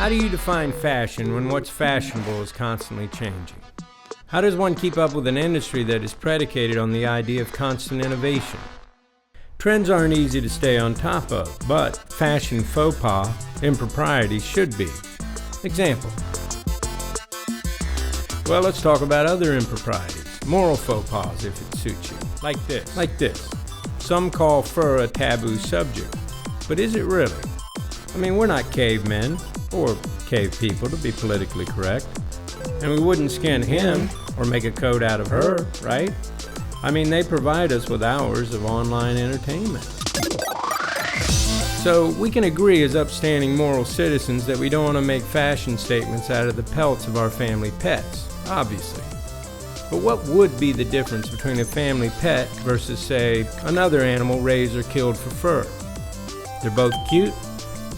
How do you define fashion when what's fashionable is constantly changing? How does one keep up with an industry that is predicated on the idea of constant innovation? Trends aren't easy to stay on top of, but fashion faux pas, improprieties should be. Example. Well, let's talk about other improprieties, moral faux pas if it suits you. Like this. Some call fur a taboo subject, but is it really? I mean, we're not cavemen, or cave people to be politically correct, and we wouldn't skin him or make a coat out of her, right? I mean, they provide us with hours of online entertainment. So we can agree as upstanding moral citizens that we don't want to make fashion statements out of the pelts of our family pets, obviously. But what would be the difference between a family pet versus, say, another animal raised or killed for fur? They're both cute.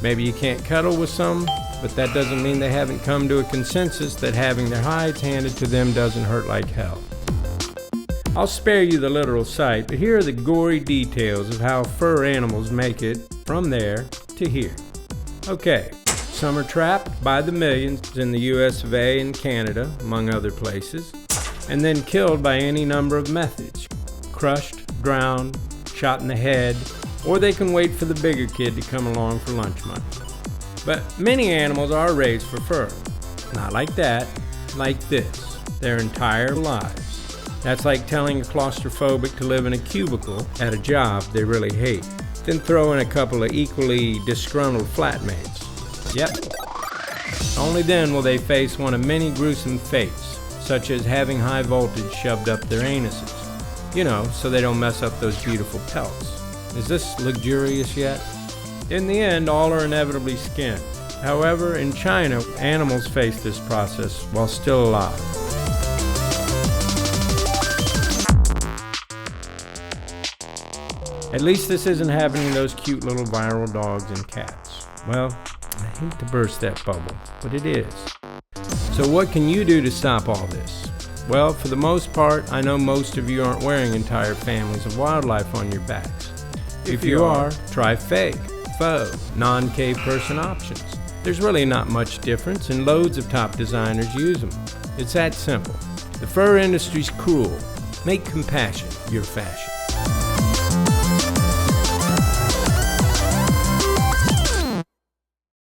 Maybe you can't cuddle with some, but that doesn't mean they haven't come to a consensus that having their hides handed to them doesn't hurt like hell. I'll spare you the literal sight, but here are the gory details of how fur animals make it from there to here. Okay, some are trapped by the millions in the US of A and Canada, among other places, and then killed by any number of methods. Crushed, drowned, shot in the head, or they can wait for the bigger kid to come along for lunch money. But many animals are raised for fur. Not like that, like this, their entire lives. That's like telling a claustrophobic to live in a cubicle at a job they really hate, then throw in a couple of equally disgruntled flatmates. Yep. Only then will they face one of many gruesome fates, such as having high voltage shoved up their anuses. You know, so they don't mess up those beautiful pelts. Is this luxurious yet? In the end, all are inevitably skinned. However, in China, animals face this process while still alive. At least this isn't happening to those cute little viral dogs and cats. Well, I hate to burst that bubble, but it is. So what can you do to stop all this? Well, for the most part, I know most of you aren't wearing entire families of wildlife on your backs. If you are, try fake, faux, non-cave person options. There's really not much difference, and loads of top designers use them. It's that simple. The fur industry's cruel. Make compassion your fashion.